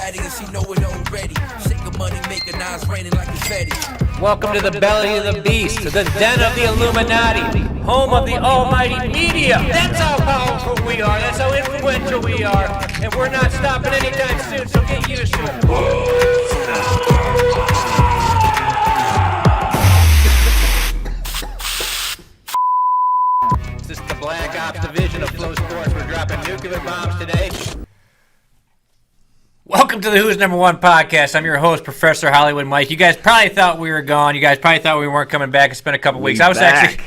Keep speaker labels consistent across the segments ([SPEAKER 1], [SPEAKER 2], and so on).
[SPEAKER 1] had it, she know it already. Shake a money maker, now it's raining like confetti.
[SPEAKER 2] Welcome to the belly of the beast, to the den of the Illuminati, home of the almighty media. That's how powerful we are, that's how influential we are, and we're not stopping anytime soon, so get used to it. This is the Black Ops division of Flow Sports. We're dropping nuclear bombs today. Welcome to the Who's Number One Podcast. I'm your host, Professor Hollywood Mike. You guys probably thought we were gone. You guys probably thought we weren't coming back. It's been a couple weeks. I was
[SPEAKER 3] back.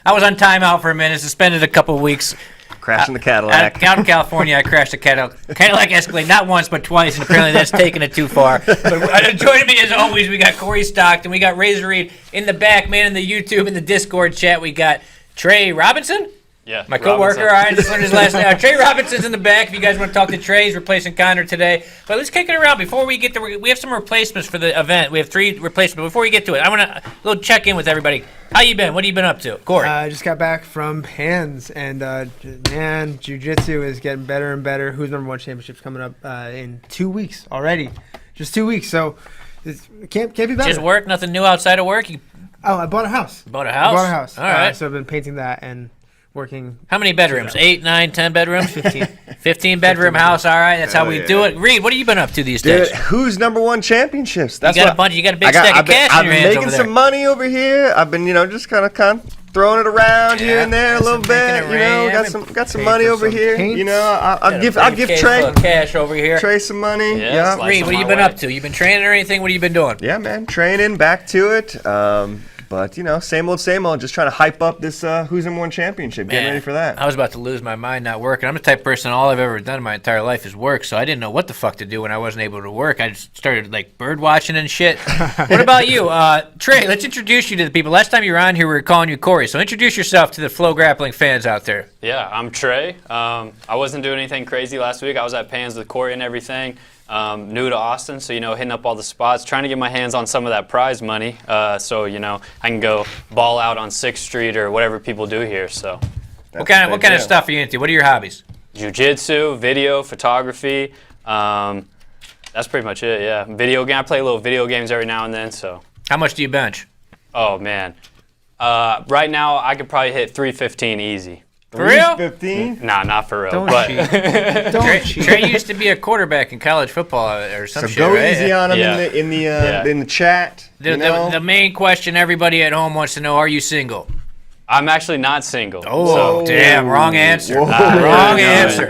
[SPEAKER 2] I was on timeout for a minute, suspended a couple weeks.
[SPEAKER 3] Crashing the Cadillac.
[SPEAKER 2] Out in California, I crashed a Cadillac Escalade, not once but twice, and apparently that's taking it too far. But joining me as always, we got Corey Stockton, we got Razor Reed in the back, man, in the YouTube, in the Discord chat. We got Trey Robinson.
[SPEAKER 4] Yeah,
[SPEAKER 2] my coworker. All right, just learned his last name. Trey Robinson's in the back. If you guys want to talk to Trey, he's replacing Connor today. But let's kick it around before we get to. We have some replacements for the event. We have 3 replacements. Before we get to it, I want to little check in with everybody. How you been? What have you been up to, Corey?
[SPEAKER 5] I just got back from Hands, and man, jiu-jitsu is getting better and better. Who's Number One Championship's coming up in 2 weeks already. Just 2 weeks, so it can't be better.
[SPEAKER 2] Just work, nothing new outside of work.
[SPEAKER 5] I bought a house.
[SPEAKER 2] Bought a house.
[SPEAKER 5] I bought a house.
[SPEAKER 2] All right.
[SPEAKER 5] So I've been painting that and working.
[SPEAKER 2] How many bedrooms? 8, 9, 10 bedrooms?
[SPEAKER 5] 15.
[SPEAKER 2] 15 bedroom house. All right, that's how we do it. Reed, what have you been up to these days?
[SPEAKER 3] Dude, Who's Number One Championships? That's
[SPEAKER 2] You got a big stack of cash in your hands
[SPEAKER 3] I've been making
[SPEAKER 2] over
[SPEAKER 3] some money over here. I've been, just kind of throwing it around here and there a little bit. Got some money over here. I'll give Trey
[SPEAKER 2] cash over here.
[SPEAKER 3] Trey some money.
[SPEAKER 4] Yeah.
[SPEAKER 2] Reed, what have you been up to? You been training or anything? What have you been doing?
[SPEAKER 3] Yeah, man, training, back to it. But, same old, just trying to hype up this Who's Number One Championship. Getting ready for that.
[SPEAKER 2] I was about to lose my mind not working. I'm the type of person, all I've ever done in my entire life is work, so I didn't know what the fuck to do when I wasn't able to work. I just started, bird watching and shit. What about you? Trey, let's introduce you to the people. Last time you were on here, we were calling you Corey, so introduce yourself to the FloGrappling fans out there.
[SPEAKER 4] Yeah, I'm Trey. I wasn't doing anything crazy last week. I was at Pans with Corey and everything. New to Austin, so hitting up all the spots, trying to get my hands on some of that prize money, so I can go ball out on 6th Street or whatever people do here. So,
[SPEAKER 2] what kind of stuff are you into? What are your hobbies?
[SPEAKER 4] Jiu-jitsu, video, photography. That's pretty much it. Yeah, video game. I play little video games every now and then. So,
[SPEAKER 2] how much do you bench?
[SPEAKER 4] Oh man, right now I could probably hit 315 easy.
[SPEAKER 2] For real?
[SPEAKER 3] 15?
[SPEAKER 4] Nah, not for real.
[SPEAKER 5] Don't
[SPEAKER 4] but
[SPEAKER 5] cheat. Don't cheat.
[SPEAKER 2] Trey used to be a quarterback in college football or some shit,
[SPEAKER 3] go
[SPEAKER 2] right?
[SPEAKER 3] easy on him
[SPEAKER 4] Yeah.
[SPEAKER 3] in the chat.
[SPEAKER 2] The main question everybody at home wants to know: are you single?
[SPEAKER 4] I'm actually not single.
[SPEAKER 2] Oh, damn! Wrong answer.
[SPEAKER 3] Wrong
[SPEAKER 2] answer.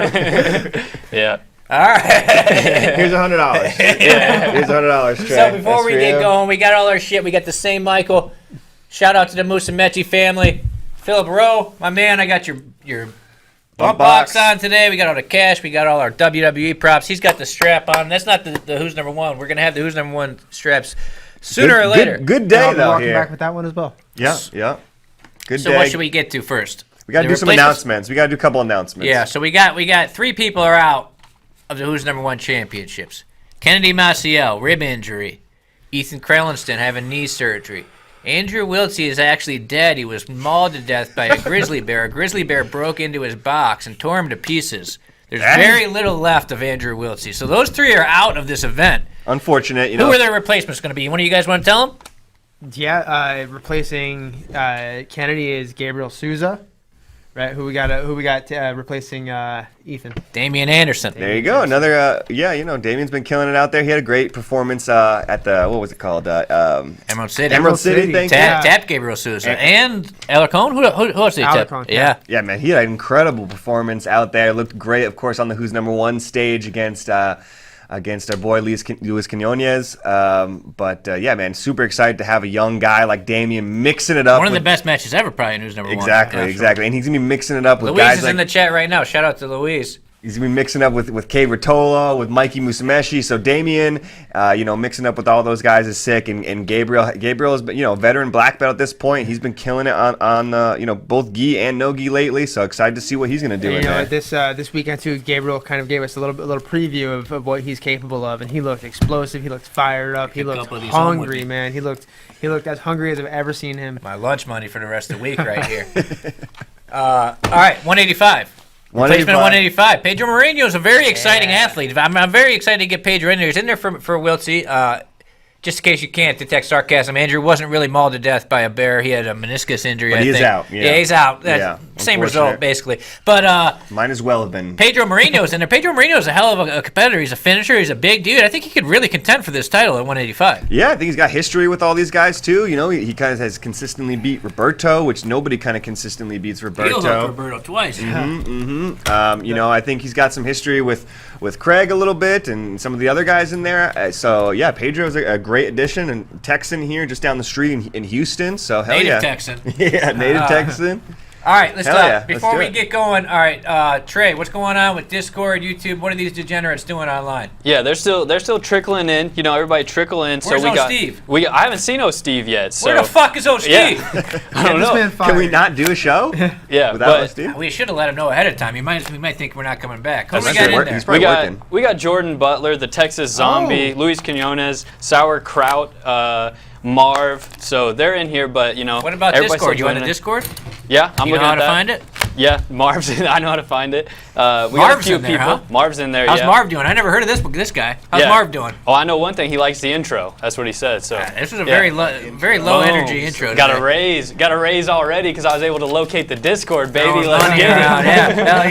[SPEAKER 4] Yeah.
[SPEAKER 2] All right.
[SPEAKER 3] Here's $100. Here's $100, Trey.
[SPEAKER 2] So before we get going, we got all our shit. We got the same Michael. Shout out to the Musumeci family. Philip Rowe, my man, I got your bump box on today. We got all the cash. We got all our WWE props. He's got the strap on. That's not the Who's Number One. We're going to have the Who's Number One straps sooner or later.
[SPEAKER 3] Good day,
[SPEAKER 5] I'll be
[SPEAKER 3] though,
[SPEAKER 5] walking
[SPEAKER 3] here.
[SPEAKER 5] back with that one as well.
[SPEAKER 3] Yeah. Good day.
[SPEAKER 2] So what should we get to first?
[SPEAKER 3] We got to do some announcements. We got to do a couple announcements.
[SPEAKER 2] Yeah, so we got 3 people are out of the Who's Number One championships. Kennedy Maciel, rib injury. Ethan Krellinston having knee surgery. Andrew Wiltsey is actually dead. He was mauled to death by a grizzly bear. A grizzly bear broke into his box and tore him to pieces. There's very little left of Andrew Wiltsey. So those 3 are out of this event.
[SPEAKER 3] Unfortunate,
[SPEAKER 2] Who are their replacements going to be? One of you guys want to tell them?
[SPEAKER 5] Yeah, replacing Kennedy is Gabriel Souza, right? Who we got replacing Ethan?
[SPEAKER 2] Damian Anderson.
[SPEAKER 3] There you go. Another, Damian's been killing it out there. He had a great performance at the, what was it called?
[SPEAKER 2] Emerald City.
[SPEAKER 3] Emerald City, thank you.
[SPEAKER 2] Tapped Gabriel Souza. And Alarcon? Who else did he tap?
[SPEAKER 5] Alarcon,
[SPEAKER 2] Yeah.
[SPEAKER 3] Yeah, man, he had an incredible performance out there. Looked great, of course, on the Who's Number One stage against our boy Luis Quinones. Yeah, man, super excited to have a young guy like Damian mixing it up.
[SPEAKER 2] One of the best matches ever, probably, in Who's Number One.
[SPEAKER 3] Exactly. And he's going to be mixing it up with
[SPEAKER 2] Luis
[SPEAKER 3] guys
[SPEAKER 2] is
[SPEAKER 3] like...
[SPEAKER 2] in the chat right now. Shout out to Luis.
[SPEAKER 3] He's going to be mixing up with Kay Ritola, with Mikey Musumeci. So Damian, mixing up with all those guys is sick. And Gabriel is, a veteran black belt at this point. He's been killing it on both gi and no gi lately. So excited to see what he's going to do in there.
[SPEAKER 5] This weekend too, Gabriel kind of gave us a little preview of what he's capable of, and he looked explosive. He looked fired up. He looked hungry, man. He looked as hungry as I've ever seen him.
[SPEAKER 2] My lunch money for the rest of the week right here. All right, 185. Replacement at 185. Pedro Moreno is a very exciting athlete. I'm very excited to get Pedro in there. He's in there for Wiltsey. Just in case you can't detect sarcasm, Andrew wasn't really mauled to death by a bear. He had a meniscus injury,
[SPEAKER 3] But
[SPEAKER 2] I think.
[SPEAKER 3] he's out. Yeah,
[SPEAKER 2] he's out.
[SPEAKER 3] Yeah,
[SPEAKER 2] Same
[SPEAKER 3] unfortunate.
[SPEAKER 2] result, basically. But
[SPEAKER 3] Might as well have been.
[SPEAKER 2] Pedro Moreno's in there. Pedro Moreno's a hell of a competitor. He's a finisher. He's a big dude. I think he could really contend for this title at 185.
[SPEAKER 3] Yeah, I think he's got history with all these guys, too. You know, he kind of has consistently beat Roberto, which nobody kind of consistently beats Roberto.
[SPEAKER 2] He'll hook Roberto twice.
[SPEAKER 3] You know, I think he's got some history with Craig a little bit and some of the other guys in there. So, yeah, Pedro's a great addition. And Texan here just down the street in Houston. So, hell
[SPEAKER 2] Native
[SPEAKER 3] yeah.
[SPEAKER 2] Texan.
[SPEAKER 3] Yeah, native Texan.
[SPEAKER 2] All right, let's
[SPEAKER 3] Hell
[SPEAKER 2] talk.
[SPEAKER 3] yeah,
[SPEAKER 2] Before
[SPEAKER 3] let's do
[SPEAKER 2] we
[SPEAKER 3] it.
[SPEAKER 2] get going, all right, Trey, what's going on with Discord, YouTube? What are these degenerates doing online?
[SPEAKER 4] Yeah, they're still trickling in. You know, everybody trickle in.
[SPEAKER 2] Where's
[SPEAKER 4] so we got
[SPEAKER 2] Steve?
[SPEAKER 4] I haven't seen Steve yet. So
[SPEAKER 2] Where the fuck is Steve?
[SPEAKER 4] Yeah. I don't
[SPEAKER 5] This
[SPEAKER 4] know.
[SPEAKER 5] man fired.
[SPEAKER 3] Can we not do a show?
[SPEAKER 4] Yeah,
[SPEAKER 3] without
[SPEAKER 4] but
[SPEAKER 3] Steve?
[SPEAKER 2] We should have let him know ahead of time. We might think we're not coming back. Who
[SPEAKER 3] That's
[SPEAKER 2] we got
[SPEAKER 3] true.
[SPEAKER 2] in there?
[SPEAKER 3] He's probably working.
[SPEAKER 4] we got Jordan Butler, the Texas Zombie,
[SPEAKER 5] Oh.
[SPEAKER 4] Luis Quinones, Sauerkraut, Marv. So they're in here, but you know.
[SPEAKER 2] What about
[SPEAKER 4] everybody
[SPEAKER 2] Discord?
[SPEAKER 4] still
[SPEAKER 2] You on the
[SPEAKER 4] joining in.
[SPEAKER 2] Discord?
[SPEAKER 4] Yeah, I'm
[SPEAKER 2] You know
[SPEAKER 4] looking
[SPEAKER 2] how
[SPEAKER 4] at
[SPEAKER 2] to
[SPEAKER 4] that.
[SPEAKER 2] find it?
[SPEAKER 4] Yeah, Marv's. I know how to find it. We got a
[SPEAKER 2] Marv's
[SPEAKER 4] few
[SPEAKER 2] in there,
[SPEAKER 4] people.
[SPEAKER 2] huh?
[SPEAKER 4] Marv's in there.
[SPEAKER 2] How's
[SPEAKER 4] yeah.
[SPEAKER 2] Marv doing? I never heard of this guy. How's
[SPEAKER 4] Yeah.
[SPEAKER 2] Marv doing?
[SPEAKER 4] Oh, I know one thing. He likes the intro. That's what he said. So
[SPEAKER 2] This was a
[SPEAKER 4] yeah.
[SPEAKER 2] very low
[SPEAKER 4] Boom.
[SPEAKER 2] energy intro.
[SPEAKER 4] Got
[SPEAKER 2] today.
[SPEAKER 4] a raise already because I was able to locate the Discord, baby.
[SPEAKER 2] Throwing
[SPEAKER 4] Let's
[SPEAKER 2] money
[SPEAKER 4] get
[SPEAKER 2] around.
[SPEAKER 4] it.
[SPEAKER 2] Yeah, hell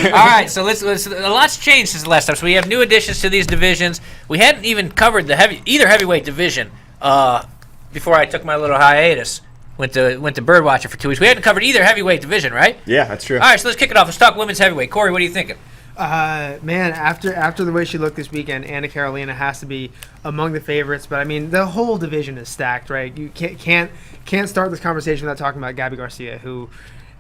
[SPEAKER 2] yeah. All right, so let's a lot's changed since the last time. So we have new additions to these divisions. We hadn't even covered either heavyweight division before I took my little hiatus. Went to birdwatching for 2 weeks. We hadn't covered either heavyweight division, right?
[SPEAKER 3] Yeah, that's true.
[SPEAKER 2] All right, so let's kick it off. Let's talk women's heavyweight. Corey, what are you thinking?
[SPEAKER 5] Man, after the way she looked this weekend, Anna Carolina has to be among the favorites. But I mean, the whole division is stacked, right? You can't start this conversation without talking about Gabby Garcia, who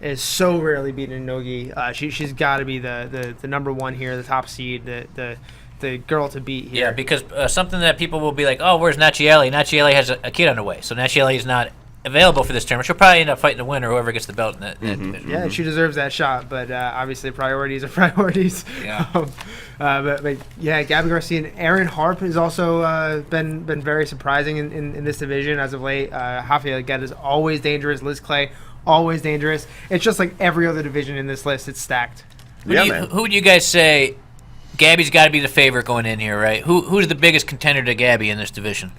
[SPEAKER 5] is so rarely beaten in nogi. She's got to be the number one here, the top seed, the girl to beat here.
[SPEAKER 2] Yeah, because something that people will be like, oh, where's Nachieli? Nachieli has a kid on the way, so Nachieli is not available for this tournament. She'll probably end up fighting the winner, whoever gets the belt in that division.
[SPEAKER 5] Yeah, she deserves that shot, but obviously priorities are priorities.
[SPEAKER 2] Yeah.
[SPEAKER 5] But yeah, Gabby Garcia and Erin Harp has also been very surprising in this division as of late. Rafael Guetta is always dangerous. Liz Clay, always dangerous. It's just like every other division in this list. It's stacked.
[SPEAKER 2] Who would you guys say? Gabby's got to be the favorite going in here, right? Who's the biggest contender to Gabby in this division?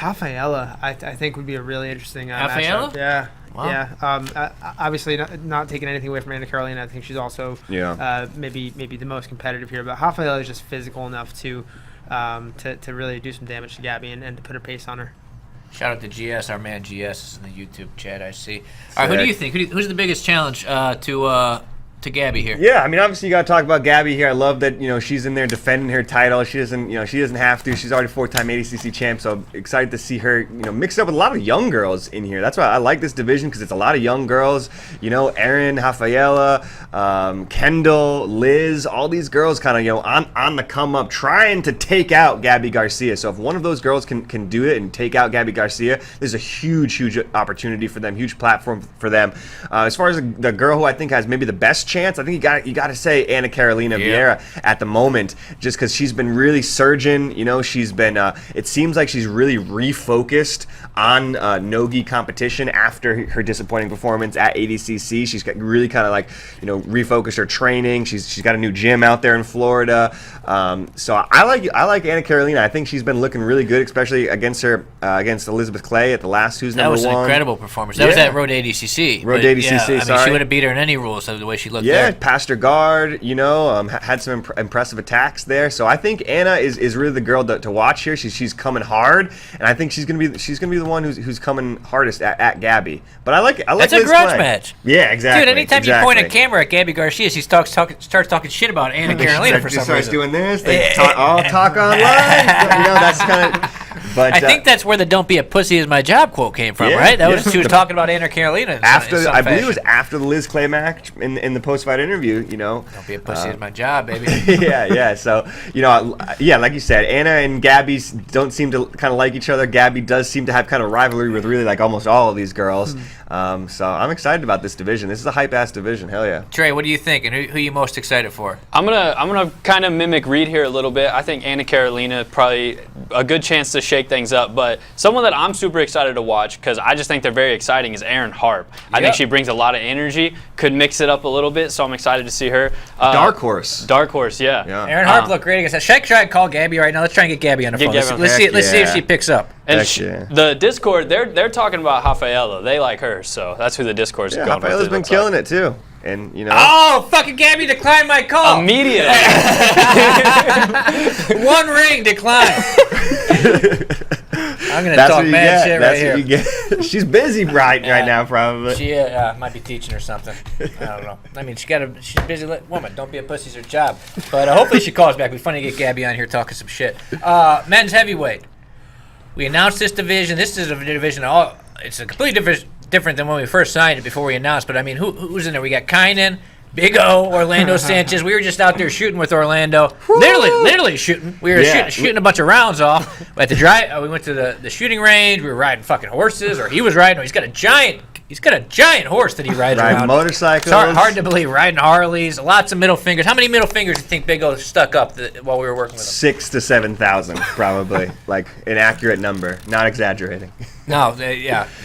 [SPEAKER 5] Rafaela, I think would be a really interesting
[SPEAKER 2] Rafaela?
[SPEAKER 5] matchup. Yeah.
[SPEAKER 2] Wow.
[SPEAKER 5] Yeah. Obviously, not taking anything away from Anna Carolina. I think she's also maybe the most competitive here. But Rafaela is just physical enough to really do some damage to Gabby and to put a pace on her.
[SPEAKER 2] Shout out to GS, our man GS is in the YouTube chat, I see. All right, who do you think? Who's the biggest challenge to Gabby here?
[SPEAKER 3] Yeah, I mean, obviously you got to talk about Gabby here. I love that she's in there defending her title. She doesn't have to. She's already 4-time ADCC champ, so I'm excited to see her mixed up with a lot of young girls in here. That's why I like this division because it's a lot of young girls. Erin, Rafaela, Kendall, Liz, all these girls kind of on the come up, trying to take out Gabby Garcia. So if one of those girls can do it and take out Gabby Garcia, there's a huge opportunity for them, huge platform for them. As far as the girl who I think has maybe the best chance, I think you got to say Anna Carolina Vieira at the moment, just because she's been really surging. She's been. It seems like she's really refocused on nogi competition after her disappointing performance at ADCC. She's really kind of refocused her training. She's got a new gym out there in Florida. So I like Anna Carolina. I think she's been looking really good, especially against Elizabeth Clay at the last Who's Number One.
[SPEAKER 2] That was an incredible performance. That was at Road ADCC.
[SPEAKER 3] Road ADCC.
[SPEAKER 2] She would have beat her in any rules the way she looked.
[SPEAKER 3] Yeah, passed her guard, had some impressive attacks there. So I think Anna is really the girl to watch here. She's coming hard, and I think she's gonna be the one who's coming hardest at Gabby. But I like
[SPEAKER 2] That's
[SPEAKER 3] Liz
[SPEAKER 2] a grudge
[SPEAKER 3] Clay.
[SPEAKER 2] match.
[SPEAKER 3] Yeah, exactly.
[SPEAKER 2] Dude, anytime you point a camera at Gabby Garcia, she starts talking shit about Anna Carolina for some
[SPEAKER 3] starts
[SPEAKER 2] reason.
[SPEAKER 3] doing this. They talk online. That's kind of. But
[SPEAKER 2] I think that's where the "Don't be a pussy is my job" quote came from, right? That was she was talking about Anna Carolina.
[SPEAKER 3] I believe it was after the Liz Clay match in the post-fight interview.
[SPEAKER 2] Don't be a pussy is my job, baby.
[SPEAKER 3] yeah. So like you said, Anna and Gabby don't seem to kind of like each other. Gabby does seem to have kind of rivalry with really like almost all of these girls. So I'm excited about this division. This is a hype ass division. Hell yeah.
[SPEAKER 2] Trey, what do you think, and who are you most excited for?
[SPEAKER 4] I'm gonna kind of mimic Reed here a little bit. I think Anna Carolina probably a good chance to shake shake things up. But someone that I'm super excited to watch, because I just think they're very exciting, is Harp. I think she brings a lot of energy, could mix it up a little bit, so I'm excited to see her.
[SPEAKER 3] Dark horse.
[SPEAKER 4] Dark horse, yeah.
[SPEAKER 2] Aaron Harp looked great against that. Should I try and call Gabby right now? Let's try and get Gabby on the phone. Let's see if she picks up.
[SPEAKER 4] And the Discord, they're talking about Rafaela. They like her, so that's who the Discord's going with.
[SPEAKER 3] Rafaela's been killing it too. And
[SPEAKER 2] oh, fucking Gabby declined my call
[SPEAKER 4] immediately.
[SPEAKER 2] One ring declined. I'm gonna talk mad shit right here.
[SPEAKER 3] She's busy right now, probably.
[SPEAKER 2] She might be teaching or something. I don't know. I mean, she's a busy woman. Don't be a pussy's her job. But hopefully she calls back. It'd be funny to get Gabby on here talking some shit. Men's heavyweight. We announced this division. This is a division. It's a completely different than when we first signed it before we announced. But I mean, who's in there? We got Kynan, Big O, Orlando Sanchez. We were just out there shooting with Orlando. Literally shooting. We were shooting a bunch of rounds off at the drive. We went to the shooting range. We were riding fucking horses, or he was riding. He's got a giant horse that he rides around.
[SPEAKER 3] Motorcycles.
[SPEAKER 2] It's hard to believe. Riding Harleys. Lots of middle fingers. How many middle fingers do you think Big O stuck up while we were working with him?
[SPEAKER 3] 6,000 to 7,000, probably. Like an accurate number. Not exaggerating.
[SPEAKER 2] No,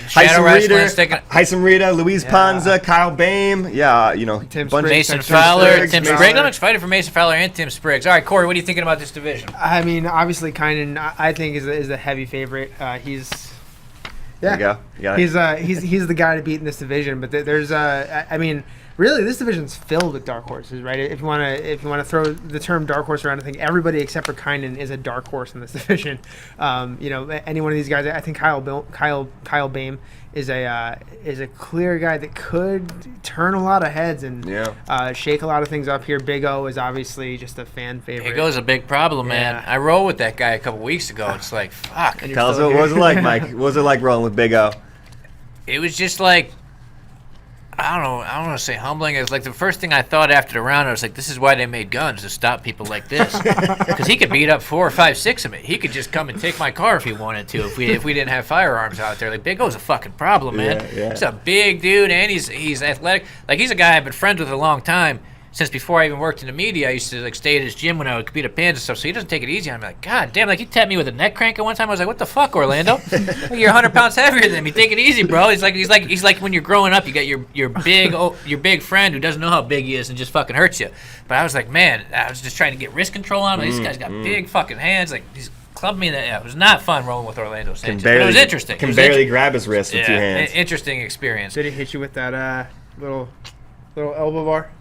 [SPEAKER 2] Shadow Wrestling sticking.
[SPEAKER 3] Heisem Rita, Luis Panza, Kyle Bame. Yeah,
[SPEAKER 5] Tim Spriggs,
[SPEAKER 2] Mason Fowler. Tim Spriggs. I'm excited for Mason Fowler and Tim Spriggs. All right, Corey, what are you thinking about this division?
[SPEAKER 5] I mean, obviously, Kynan, I think is a heavy favorite. He's
[SPEAKER 3] There you go. You got it.
[SPEAKER 5] He's the guy to beat in this division. But there's I mean, really, this division's filled with dark horses, right? If you want to throw the term dark horse around, I think everybody except for Kynan is a dark horse in this division. Any one of these guys, I think Kyle Bame is a clear guy that could turn a lot of heads and shake a lot of things up here. Big O is obviously just a fan favorite.
[SPEAKER 2] Big O's a big problem, man. I rolled with that guy a couple weeks ago. It's like, fuck.
[SPEAKER 3] Tell us what was it like, Mike? What was it like rolling with Big O?
[SPEAKER 2] It was just like, I don't know. I don't want to say humbling. It was like the first thing I thought after the round. I was like, "This is why they made guns, to stop people like this." Because he could beat up 4 or 5, 6 of me. He could just come and take my car if he wanted to. If we didn't have firearms out there, like Big O's a fucking problem, man. He's a big dude, and he's athletic. Like he's a guy I've been friends with a long time. Since before I even worked in the media, I used to stay at his gym when I would compete at Pans and stuff. So he doesn't take it easy. I'm like, God damn! Like he tapped me with a neck crank at one time. I was like, What the fuck, Orlando? You're 100 pounds heavier than me. Take it easy, bro. He's like when you're growing up, you got your big friend who doesn't know how big he is and just fucking hurts you. But I was like, man, I was just trying to get wrist control on him. This guy's got big fucking hands. Like he's clubbed me. It was not fun rolling with Orlando Sanchez. But it was interesting.
[SPEAKER 3] Can barely grab his wrist with 2 hands.
[SPEAKER 2] Interesting experience.
[SPEAKER 5] Did he hit you with that little elbow bar?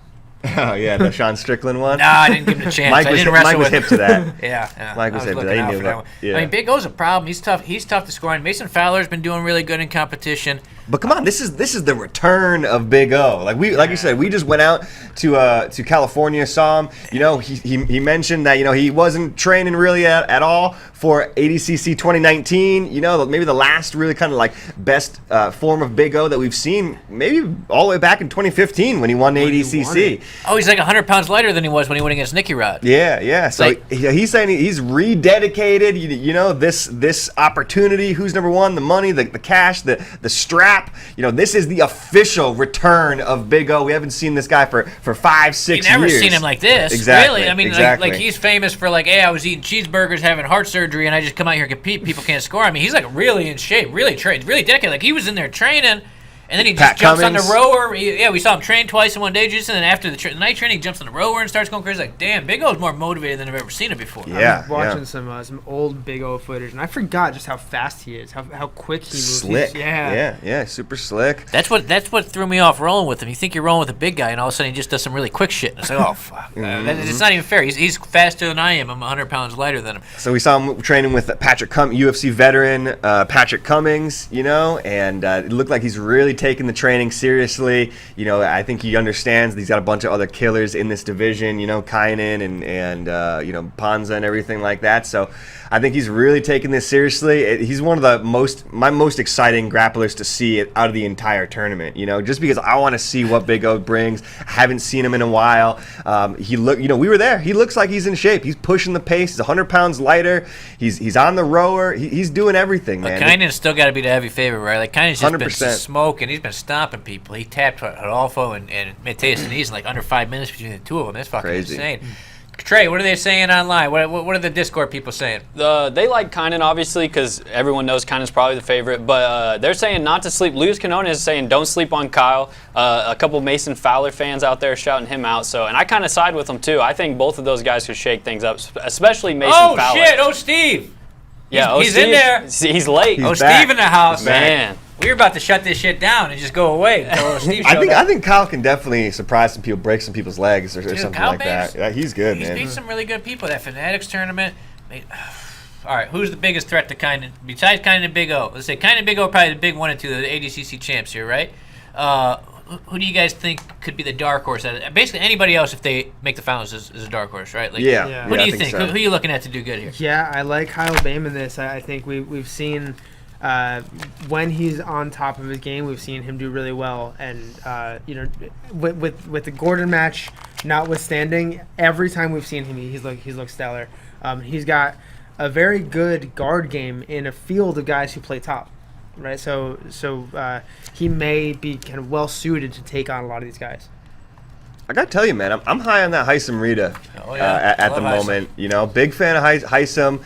[SPEAKER 3] Oh, yeah, the Sean Strickland one?
[SPEAKER 2] No, I didn't give him a chance.
[SPEAKER 3] Mike was hip to that.
[SPEAKER 2] Yeah.
[SPEAKER 3] Mike was hip to that. He knew that.
[SPEAKER 2] I mean, Big O's a problem. He's tough to score on. Mason Fowler's been doing really good in competition.
[SPEAKER 3] But come on, this is the return of Big O. Like you said, we just went out to California, saw him. He mentioned that he wasn't training really at all for ADCC 2019. Maybe the last really kind of like best form of Big O that we've seen, maybe all the way back in 2015 when he won the ADCC.
[SPEAKER 2] Oh, he's like 100 pounds lighter than he was when he went against Nicky Rod.
[SPEAKER 3] Yeah. So he's saying he's rededicated. This opportunity. Who's number one? The money, the cash, the strap. This is the official return of Big O. We haven't seen this guy for 5, 6 years.
[SPEAKER 2] You never seen him like this.
[SPEAKER 3] Exactly.
[SPEAKER 2] Really. I mean,
[SPEAKER 3] exactly.
[SPEAKER 2] like he's famous for hey, I was eating cheeseburgers, having heart surgery, and I just come out here and compete. People can't score. I mean, he's like really in shape, really trained, really dedicated. Like he was in there training. And then he just jumps on the rower. We saw him train twice in one day, just and then after the night training, he jumps on the rower and starts going crazy. Like, damn, Big O's more motivated than I've ever seen him before.
[SPEAKER 5] Yeah, I'm watching some old Big O footage, and I forgot just how fast he is, how quick he moves.
[SPEAKER 3] Slick. Yeah, super slick.
[SPEAKER 2] That's what threw me off rolling with him. You think you're rolling with a big guy, and all of a sudden he just does some really quick shit. And it's like, oh fuck, it's not even fair. He's faster than I am. I'm 100 pounds lighter than him.
[SPEAKER 3] So we saw him training with UFC veteran Patrick Cummings, and it looked like he's really taking the training seriously. I think he understands he's got a bunch of other killers in this division, Kynan and Panza and everything like that. So I think he's really taking this seriously. He's one of my most exciting grapplers to see out of the entire tournament, just because I want to see what Big O brings. I haven't seen him in a while. We were there. He looks like he's in shape. He's pushing the pace. He's 100 pounds lighter. He's on the rower. He's doing everything, man.
[SPEAKER 2] Kynan's still got to be the heavy favorite, right? Like Kynan's just
[SPEAKER 3] 100%.
[SPEAKER 2] been smoking. He's been stomping people. He tapped Adolfo and Mateus Denise in under 5 minutes between the two of them. That's fucking
[SPEAKER 3] crazy.
[SPEAKER 2] insane. Trey, what are they saying online? What are the Discord people saying?
[SPEAKER 4] They like Kynan, obviously, because everyone knows Kynan's probably the favorite. But they're saying not to sleep. Luis Canona is saying don't sleep on Kyle. A couple Mason Fowler fans out there shouting him out. So, and I kind of side with them, too. I think both of those guys could shake things up, especially Mason Fowler.
[SPEAKER 2] Oh, shit. Oh, Steve.
[SPEAKER 4] Yeah,
[SPEAKER 2] he's in there.
[SPEAKER 4] He's late.
[SPEAKER 3] He's
[SPEAKER 2] Steve
[SPEAKER 3] back.
[SPEAKER 2] in the house.
[SPEAKER 4] Man.
[SPEAKER 2] We were about to shut this shit down and just go away. until Steve showed
[SPEAKER 3] I
[SPEAKER 2] up.
[SPEAKER 3] think Kyle can definitely surprise some people, break some people's legs or something
[SPEAKER 2] Kyle
[SPEAKER 3] like that.
[SPEAKER 2] Banks,
[SPEAKER 3] Yeah, he's good,
[SPEAKER 2] He's
[SPEAKER 3] man.
[SPEAKER 2] beat some really good people. That Fanatics tournament. All right, who's the biggest threat to Kynan besides Kynan and Big O? Let's say Kynan and Big O are probably the big 1 and 2, the ADCC champs here, right? Who do you guys think could be the dark horse? Basically, anybody else if they make the finals is a dark horse, right? Like,
[SPEAKER 3] Yeah.
[SPEAKER 2] Who do
[SPEAKER 3] I
[SPEAKER 2] you think?
[SPEAKER 3] so.
[SPEAKER 2] Who are you looking at to do good here?
[SPEAKER 5] Yeah, I like Kyle Bame in this. I think we've seen when he's on top of his game, we've seen him do really well. And with the Gordon match notwithstanding, every time we've seen him, he's looked stellar. He's got a very good guard game in a field of guys who play top, right? So he may be kind of well suited to take on a lot of these guys.
[SPEAKER 3] I gotta tell you, man, I'm high on that Heisam Rita at the
[SPEAKER 2] Love
[SPEAKER 3] moment. Big fan of Heisam.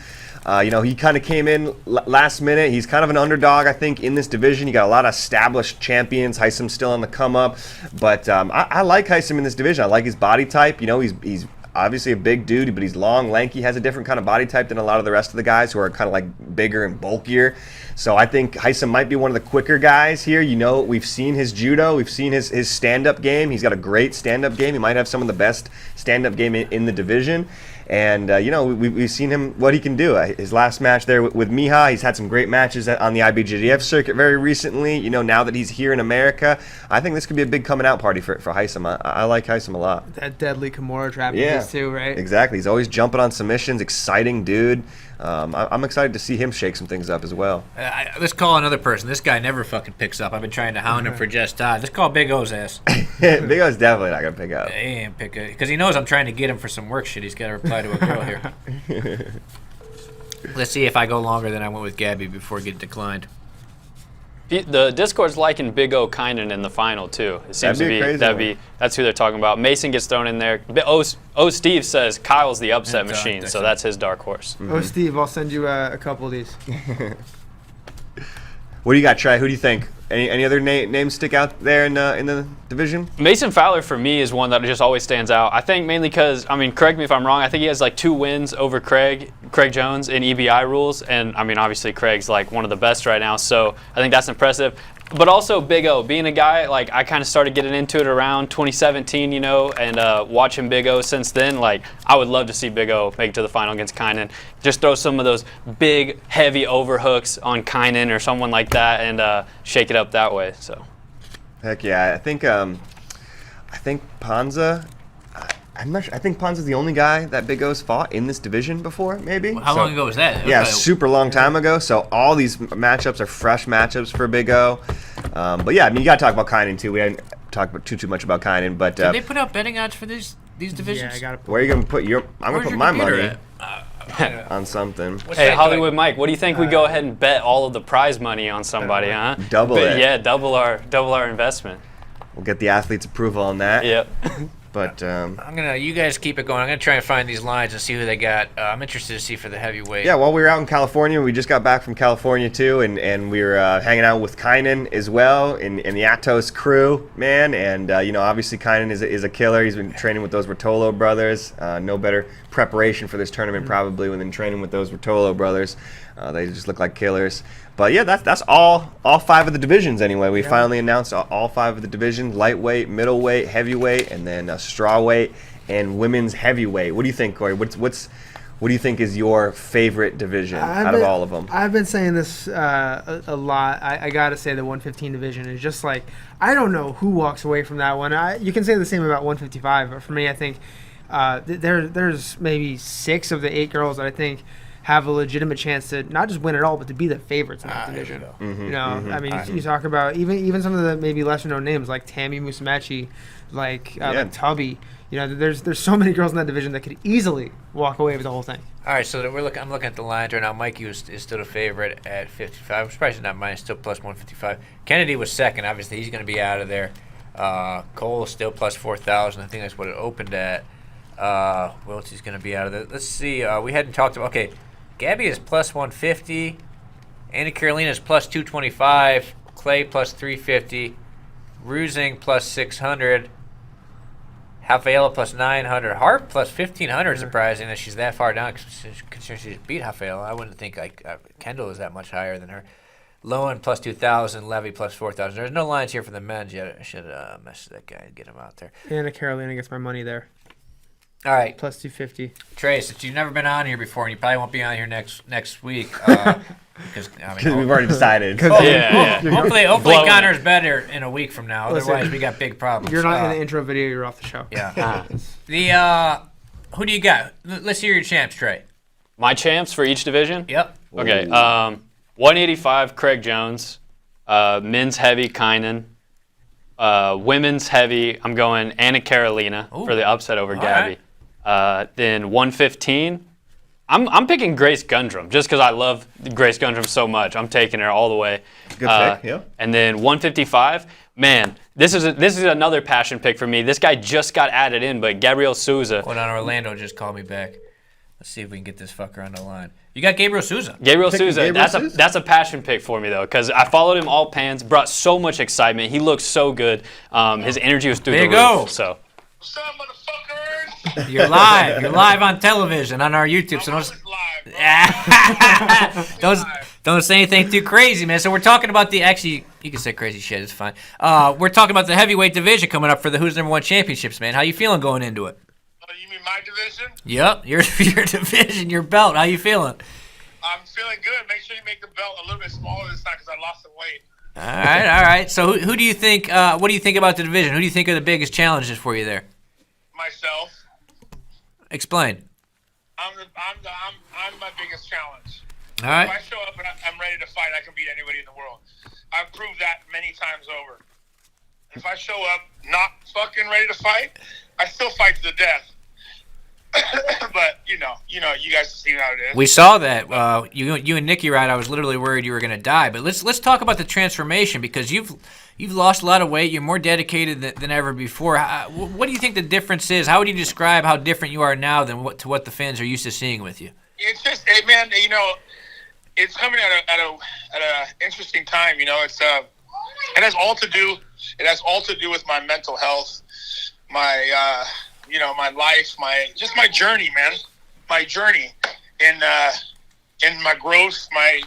[SPEAKER 3] He kind of came in last minute. He's kind of an underdog, I think, in this division. You got a lot of established champions. Heisam's still on the come up, but I like Heisam in this division. I like his body type. He's obviously a big dude, but he's long, lanky, has a different kind of body type than a lot of the rest of the guys who are kind of like bigger and bulkier. So I think Heisam might be one of the quicker guys here. We've seen his judo. We've seen his stand-up game. He's got a great stand-up game. He might have some of the best stand-up game in the division. And, we've seen him, what he can do. His last match there with Miha, he's had some great matches on the IBJJF circuit very recently. Now that he's here in America, I think this could be a big coming out party for Heisam. I like Heisam a lot.
[SPEAKER 5] That deadly Kimura trap too, right?
[SPEAKER 3] Exactly. He's always jumping on submissions, exciting dude. I'm excited to see him shake some things up as well.
[SPEAKER 2] Let's call another person. This guy never fucking picks up. I've been trying to hound him for just time. Let's call Big O's ass.
[SPEAKER 3] Big O's definitely not going to pick up.
[SPEAKER 2] He ain't pick it because he knows I'm trying to get him for some work shit. He's got to reply to a girl here. Let's see if I go longer than I went with Gabby before it get declined.
[SPEAKER 4] The Discord's liking Big O Kynan in the final too. It seems
[SPEAKER 3] That'd be a crazy one.
[SPEAKER 4] That's who they're talking about. Mason gets thrown in there. Steve says Kyle's the upset machine, so that's his dark horse.
[SPEAKER 3] Mm-hmm.
[SPEAKER 5] Oh, Steve, I'll send you a couple of these.
[SPEAKER 3] What do you got, Trey? Who do you think? Any other names stick out there in the division?
[SPEAKER 4] Mason Fowler for me is one that just always stands out. I think mainly because, correct me if I'm wrong, I think he has like 2 wins over Craig Jones in EBI rules, and obviously Craig's like one of the best right now, so I think that's impressive. But also Big O, being a guy, like I kind of started getting into it around 2017, and watching Big O since then, like I would love to see Big O make it to the final against Kynan. Just throw some of those big, heavy overhooks on Kynan or someone like that and shake it up that way. So.
[SPEAKER 3] Heck yeah. I think Panza, I'm not sure. I think Panza's the only guy that Big O's fought in this division before, maybe.
[SPEAKER 2] How long ago was that?
[SPEAKER 3] Yeah, super long time ago. So all these matchups are fresh matchups for Big O. But yeah, you got to talk about Kynan too. We hadn't talked about too much about Kynan, but
[SPEAKER 2] Did they put out betting odds for these divisions?
[SPEAKER 5] Yeah, I got to.
[SPEAKER 3] where are you gonna put your? I'm gonna put my money
[SPEAKER 2] at?
[SPEAKER 3] on something.
[SPEAKER 4] Hey, Hollywood Mike, what do you think we go ahead and bet all of the prize money on somebody, huh?
[SPEAKER 3] Double it.
[SPEAKER 4] Yeah, double our investment.
[SPEAKER 3] We'll get the athlete's approval on that.
[SPEAKER 4] Yep.
[SPEAKER 3] But
[SPEAKER 2] You guys keep it going. I'm gonna try and find these lines and see who they got. I'm interested to see for the heavyweight.
[SPEAKER 3] yeah, while we were out in California, we just got back from California too, and we were hanging out with Kynan as well in the Atos crew, man. And obviously Kynan is a killer. He's been training with those Rotolo brothers. No better preparation for this tournament probably than training with those Rotolo brothers. They just look like killers. But yeah, that's all 5 of the divisions anyway. We finally announced all 5 of the divisions: lightweight, middleweight, heavyweight, and then strawweight and women's heavyweight. What do you think, Corey? What do you think is your favorite division out of all of them?
[SPEAKER 5] I've been saying this a lot. I got to say the 115 division is just like, I don't know who walks away from that one. You can say the same about 155, but for me, I think there's maybe 6 of the 8 girls that I think have a legitimate chance to not just win it all, but to be the favorites in that division. You talk about even some of the maybe lesser known names like Tammy Musumeci, like Tubby. There's so many girls in that division that could easily walk away with the whole thing.
[SPEAKER 2] All right, so I'm looking at the lines right now. Mikey is still the favorite at 55. I'm surprised he's not mine. Still plus 155. Kennedy was second. Obviously, he's going to be out of there. Cole is still plus 4,000. I think that's what it opened at. Wiltie's going to be out of it. Let's see. We hadn't talked about. Okay, Gabby is plus 150. Anna Carolina is plus 225. Clay plus 350. Rusing plus 600. Rafaela plus 900. Harp plus 1,500. Surprising that she's that far down, considering she just beat Rafaela. I wouldn't think Kendall is that much higher than her. Lowen plus 2,000. Levy plus 4,000. There's no lines here for the men's yet. I should message that guy and get him out there.
[SPEAKER 5] Anna Carolina gets my money there.
[SPEAKER 2] All right.
[SPEAKER 5] Plus 250.
[SPEAKER 2] Trey, since you've never been on here before, and you probably won't be on here next week, because
[SPEAKER 3] we've already decided.
[SPEAKER 2] Hopefully
[SPEAKER 4] Blowing
[SPEAKER 2] Connor's better in a week from now.
[SPEAKER 5] Listen,
[SPEAKER 2] Otherwise, we got big problems.
[SPEAKER 5] You're not in the intro video. You're off the show.
[SPEAKER 2] Yeah. Who do you got? Let's hear your champs, Trey.
[SPEAKER 4] My champs for each division?
[SPEAKER 2] Yep.
[SPEAKER 4] Okay. 185, Craig Jones. Men's heavy, Kynan. Women's heavy, I'm going Anna Carolina for the upset over Gabby. Then 115, I'm picking Grace Gundrum just because I love Grace Gundrum so much. I'm taking her all the way.
[SPEAKER 3] Good pick, yeah.
[SPEAKER 4] And then 155, man, this is another passion pick for me. This guy just got added in, but Gabriel Souza.
[SPEAKER 2] Hold on, Orlando just called me back. Let's see if we can get this fucker on the line. You got Gabriel Souza.
[SPEAKER 4] Gabriel Souza,
[SPEAKER 3] Gabriel Souza?
[SPEAKER 4] that's a passion pick for me though, because I followed him all pans, brought so much excitement. He looked so good. His energy was through the roof.
[SPEAKER 2] Go.
[SPEAKER 4] So.
[SPEAKER 6] What's up, motherfuckers?
[SPEAKER 2] You're live. You're live on television on our YouTube. So don't say anything too crazy, man. So we're talking about you can say crazy shit. It's fine. We're talking about the heavyweight division coming up for the Who's Number One championships, man. How you feeling going into it?
[SPEAKER 6] You mean my division?
[SPEAKER 2] Yep, your division, your belt. How you feeling?
[SPEAKER 6] I'm feeling good. Make sure you make the belt a little bit smaller this time because I lost some weight.
[SPEAKER 2] All right. So who do you think? What do you think about the division? Who do you think are the biggest challenges for you there?
[SPEAKER 6] Myself.
[SPEAKER 2] Explain.
[SPEAKER 6] I'm my biggest challenge.
[SPEAKER 2] All right.
[SPEAKER 6] If I show up and I'm ready to fight, I can beat anybody in the world. I've proved that many times over. If I show up not fucking ready to fight, I still fight to the death. But you guys see how it is.
[SPEAKER 2] We saw that. You and Nikki, right? I was literally worried you were going to die. But let's talk about the transformation because you've lost a lot of weight. You're more dedicated than ever before. What do you think the difference is? How would you describe how different you are now than what the fans are used to seeing with you?
[SPEAKER 6] It's just, man. It's coming at a interesting time. It has all to do. It has all to do with my mental health, my my life, my journey, man. My journey in my growth, my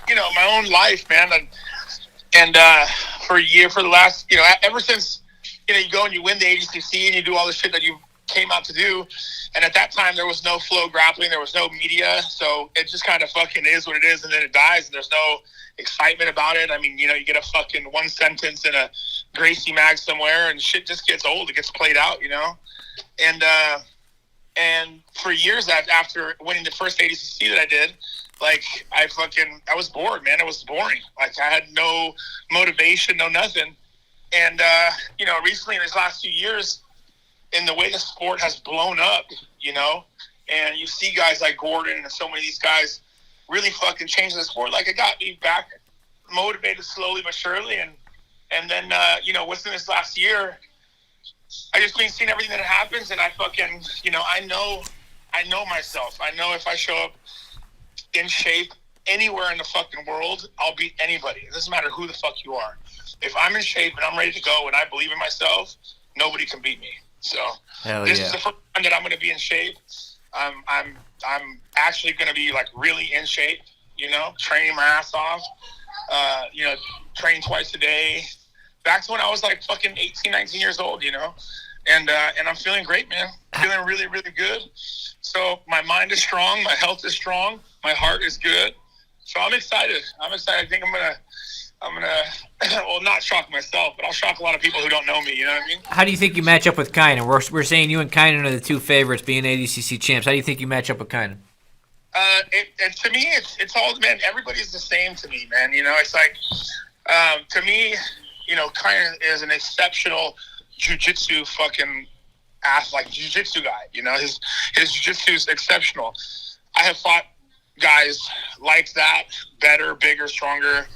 [SPEAKER 6] own life, man. And for the last, ever since, you go and you win the ADCC and you do all the shit that you came out to do. And at that time, there was no FloGrappling, there was no media. So it just kind of fucking is what it is. And then it dies and there's no excitement about it. I mean, you get a fucking one sentence in a Gracie mag somewhere and shit just gets old. It gets played out, And for years after winning the first ADCC that I did, I was bored, man. It was boring. Like I had no motivation, no nothing. And, recently in these last few years, in the way the sport has blown up, and you see guys like Gordon and so many of these guys really fucking changing the sport. Like it got me back motivated slowly but surely. And then, within this last year, I just been seeing everything that happens, and I fucking, I know myself. I know if I show up in shape anywhere in the fucking world, I'll beat anybody. It doesn't matter who the fuck you are. If I'm in shape and I'm ready to go and I believe in myself, nobody can beat me. So this is the first time that I'm going to be in shape. I'm actually going to be really in shape. Training my ass off. Train twice a day. Back to when I was fucking 18, 19 years old, and I'm feeling great, man. Feeling really, really good. So my mind is strong, my health is strong, my heart is good. So I'm excited. I think I'm gonna well, not shock myself, but I'll shock a lot of people who don't know me. You know what I mean? How
[SPEAKER 2] do you think you match up with Kynan? We're saying you and Kynan are the two favorites, being ADCC champs. How do you think you match up with Kynan?
[SPEAKER 6] To me, it's all, man. Everybody's the same to me, man. It's to me. Kynan is an exceptional jiu-jitsu fucking jiu-jitsu guy. His jiu-jitsu is exceptional. I have fought guys like that, better, bigger, stronger.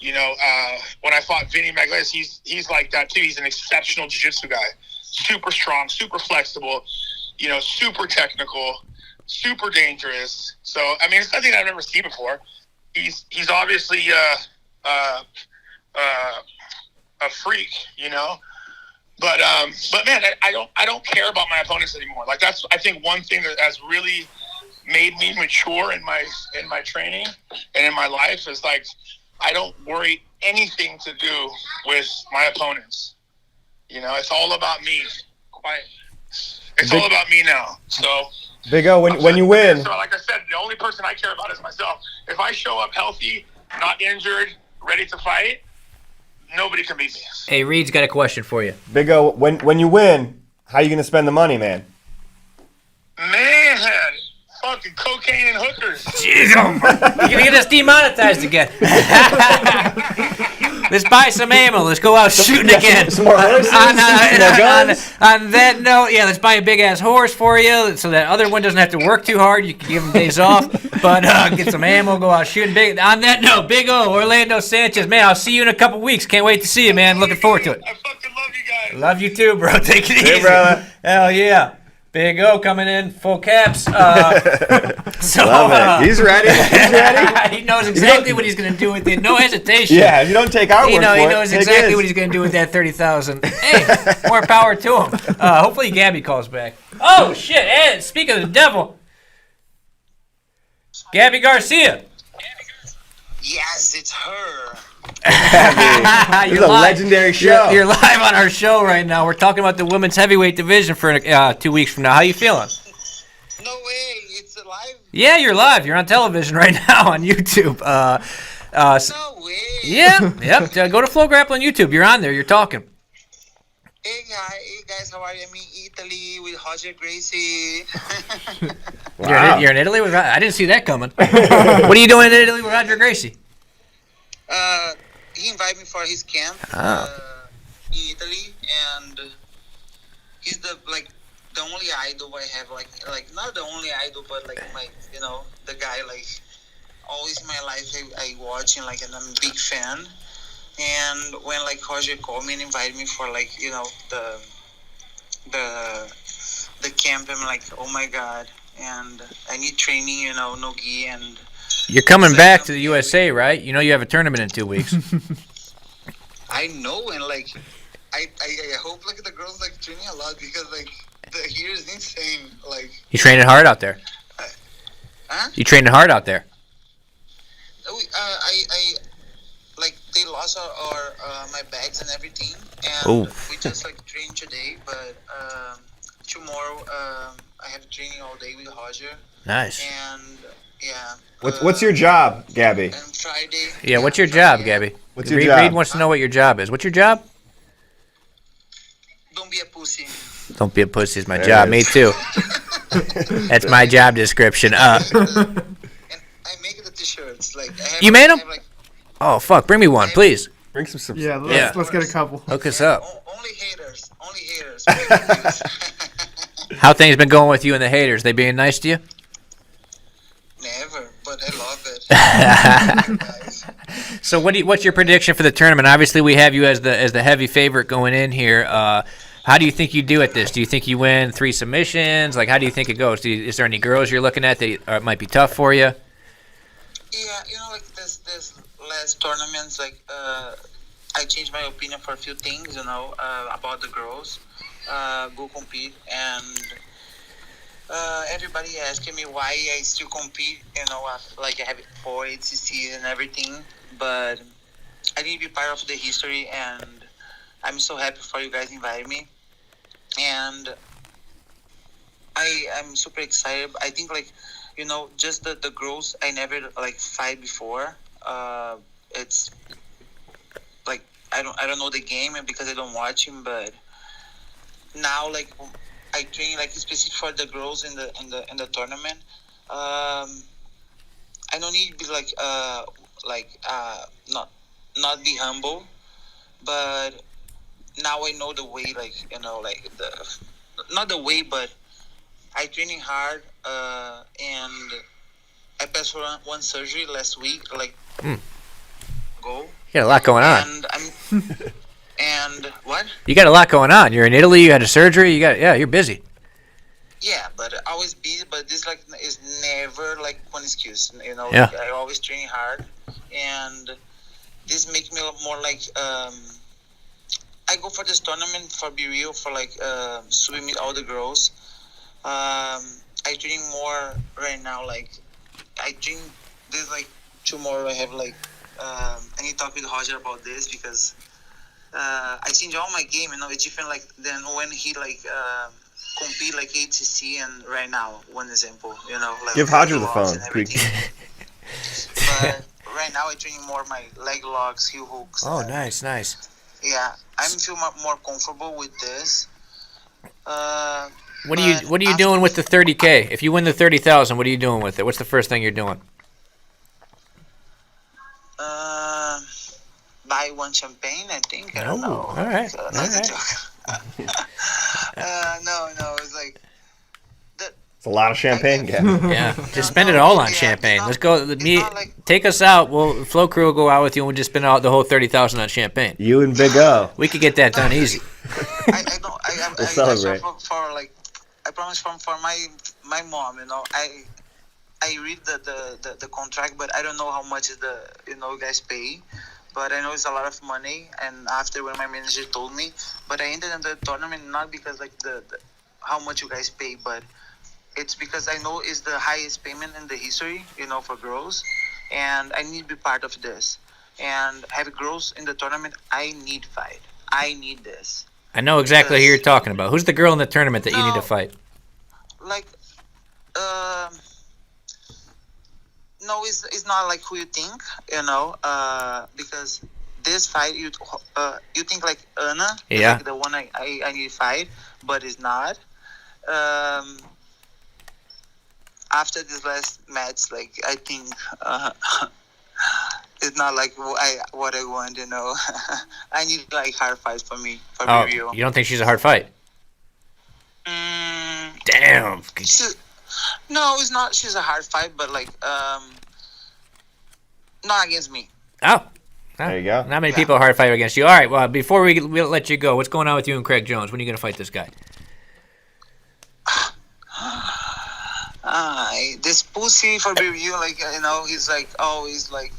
[SPEAKER 6] When I fought Vinny Magles, he's like that too. He's an exceptional jiu-jitsu guy. Super strong, super flexible. super technical, super dangerous. So, I mean, it's something I've never seen before. He's obviously a freak, But man, I don't care about my opponents anymore. Like that's, I think, one thing that has really made me mature in my training and in my life is like I don't worry anything to do with my opponents. It's all about me. Quiet. It's all about me now. So
[SPEAKER 3] Big O, when you win.
[SPEAKER 6] So like I said, the only person I care about is myself. If I show up healthy, not injured, ready to fight, nobody can beat me.
[SPEAKER 2] Hey, Reed's got a question for you.
[SPEAKER 3] Big O, when you win, how you gonna spend the money, man?
[SPEAKER 6] Man, fucking cocaine and hookers.
[SPEAKER 2] Jeez, you're gonna get us demonetized again. Let's buy some ammo. Let's go out shooting again.
[SPEAKER 3] Some more horses?
[SPEAKER 2] On
[SPEAKER 3] guns?
[SPEAKER 2] that note, yeah, let's buy a big-ass horse for you so that other one doesn't have to work too hard. You can give him days off. But get some ammo, go out shooting. On that note, Big O, Orlando Sanchez, man, I'll see you in a couple weeks. Can't wait to see you, man. Looking forward to it.
[SPEAKER 6] I fucking love you guys.
[SPEAKER 2] Love you too, bro. Take it easy.
[SPEAKER 3] brother.
[SPEAKER 2] Hell yeah. Big O coming in, full caps. So,
[SPEAKER 3] Love it. He's ready.
[SPEAKER 2] he knows exactly what he's going to do with it. No hesitation.
[SPEAKER 3] Yeah, if you don't take our word for it,
[SPEAKER 2] he knows exactly what he's going to do with that 30,000. Hey, more power to him. Hopefully Gabby calls back. Oh, shit. And speaking of the devil, Gabby Garcia.
[SPEAKER 7] Yes, it's her.
[SPEAKER 3] This is a legendary show.
[SPEAKER 2] You're live on our show right now. We're talking about the women's heavyweight division for 2 weeks from now. How you feeling?
[SPEAKER 7] No way, it's live?
[SPEAKER 2] Yeah, you're live. You're on television right now on YouTube.
[SPEAKER 7] No way.
[SPEAKER 2] Yeah, yep. Go to FloGrappling YouTube. You're on there. You're talking.
[SPEAKER 7] Hey guys, how are you? I'm in Italy with Roger Gracie.
[SPEAKER 3] Wow.
[SPEAKER 2] You're in Italy with I didn't see that coming. What are you doing in Italy with Roger Gracie?
[SPEAKER 7] He invited me for his camp in Italy, and he's the only idol I have, like not the only idol, but like my, the guy like always in my life I watch and I'm a big fan. And when Roger called me and invited me for the camp, I'm like, oh my god, and I need training, no gi, and
[SPEAKER 2] You're coming back to the USA, right? You know you have a tournament in 2 weeks.
[SPEAKER 7] I know, and I hope the girls training a lot because the here is insane.
[SPEAKER 2] You training hard out there?
[SPEAKER 7] Huh?
[SPEAKER 2] You training hard out there?
[SPEAKER 7] They lost our my bags and everything, and
[SPEAKER 2] Ooh.
[SPEAKER 7] we just trained today. But tomorrow I have training all day with Roger.
[SPEAKER 2] Nice.
[SPEAKER 7] And yeah.
[SPEAKER 3] What's your job, Gabby?
[SPEAKER 7] And Friday.
[SPEAKER 2] Yeah, what's your job, Gabby?
[SPEAKER 3] What's your job?
[SPEAKER 2] Reed wants to know what your job is. What's your job?
[SPEAKER 7] Don't be a pussy.
[SPEAKER 2] Don't be a pussy is my
[SPEAKER 3] There
[SPEAKER 2] job.
[SPEAKER 3] it
[SPEAKER 2] Me
[SPEAKER 3] is.
[SPEAKER 2] too. That's my job description.
[SPEAKER 7] And I make the t-shirts. I have,
[SPEAKER 2] You made 'em?
[SPEAKER 7] I have,
[SPEAKER 2] Oh, fuck. Bring me one, please.
[SPEAKER 3] Bring some.
[SPEAKER 5] Yeah,
[SPEAKER 2] Yeah.
[SPEAKER 5] let's get a couple.
[SPEAKER 2] Hook us up.
[SPEAKER 7] Only haters. Only haters.
[SPEAKER 2] How things been going with you and the haters? They being nice to you?
[SPEAKER 7] Never, but I love it. Guys.
[SPEAKER 2] So what's your prediction for the tournament? Obviously, we have you as the heavy favorite going in here. How do you think you do at this? Do you think you win 3 submissions? How do you think it goes? Is there any girls you're looking at that might be tough for you?
[SPEAKER 7] Yeah, this last tournaments, I changed my opinion for a few things, about the girls. Go compete, and everybody asking me why I still compete, I have 4 ACCs and everything, but I need to be part of the history, and I'm so happy for you guys inviting me, and I'm super excited. I think just the girls I never fight before. It's I don't know the game because I don't watch him, but now I train specific for the girls in the tournament. I don't need to be not be humble, but now I know the way, not the way, but I training hard, and I passed for one surgery last week, go.
[SPEAKER 2] You got a lot going on.
[SPEAKER 7] And and what?
[SPEAKER 2] You got a lot going on. You're in Italy. You had a surgery. You're busy.
[SPEAKER 7] Yeah, but I always beat. But this like is never like one excuse. You know,
[SPEAKER 2] Yeah.
[SPEAKER 7] like, I always train hard, and this makes me a lot more like. I go for this tournament for be real for like swimming all the girls. I drink more right now. Like I drink. There's like tomorrow. I have like. I need to talk with Roger about this because I change all my game. You know, it's different like than when he like compete like ATC and right now. One example. You know, like
[SPEAKER 3] Give Roger the
[SPEAKER 7] locks
[SPEAKER 3] phone.
[SPEAKER 7] and everything. But right now I drink more my leg locks, heel hooks.
[SPEAKER 2] Oh, nice.
[SPEAKER 7] Yeah, I feel more comfortable with this.
[SPEAKER 2] What are you doing with the 30K? If you win the 30,000, what are you doing with it? What's the first thing you're doing?
[SPEAKER 7] Buy one champagne, I think. I don't
[SPEAKER 2] Oh,
[SPEAKER 7] know.
[SPEAKER 2] all right,
[SPEAKER 7] So,
[SPEAKER 2] all
[SPEAKER 7] that's a
[SPEAKER 2] right.
[SPEAKER 7] joke. No, it's like
[SPEAKER 3] It's a lot of champagne, Gabby.
[SPEAKER 2] Yeah, just spend it all on
[SPEAKER 7] yeah,
[SPEAKER 2] champagne.
[SPEAKER 7] it's
[SPEAKER 2] Let's
[SPEAKER 7] not-
[SPEAKER 2] go.
[SPEAKER 7] it's
[SPEAKER 2] Me,
[SPEAKER 7] not like-
[SPEAKER 2] take us out. Well, Flow Crew will go out with you, and we'll just spend out the whole 30,000 on champagne.
[SPEAKER 3] You and Big O.
[SPEAKER 2] We could get that done easy.
[SPEAKER 7] I don't. I
[SPEAKER 3] We'll celebrate.
[SPEAKER 7] for like. I promise for my mom. You know, I read the contract, but I don't know how much is the you guys pay. But I know it's a lot of money. And after when my manager told me, but I ended in the tournament not because like the how much you guys pay, but it's because I know it's the highest payment in the history, for girls, and I need to be part of this. And have girls in the tournament, I need fight. I need this.
[SPEAKER 2] I know exactly who you're talking about. Who's the girl in the tournament that you need to
[SPEAKER 7] No.
[SPEAKER 2] fight?
[SPEAKER 7] Like, no, it's not like who you think, because this fight you think like Anna, is
[SPEAKER 2] Yeah.
[SPEAKER 7] like the one I need to fight, but it's not. After this last match, like I think it's not like what I want, I need like hard fights for me for
[SPEAKER 2] Oh,
[SPEAKER 7] review.
[SPEAKER 2] you don't think she's a hard fight? Damn.
[SPEAKER 7] No, it's not. She's a hard fight, but like not against me.
[SPEAKER 2] Oh.
[SPEAKER 3] There you go.
[SPEAKER 2] Not many people hard fight against you. All right, well, before we'll let you go, what's going on with you and Craig Jones? When are you going to fight this guy?
[SPEAKER 7] This pussy for review, like he's like, he's like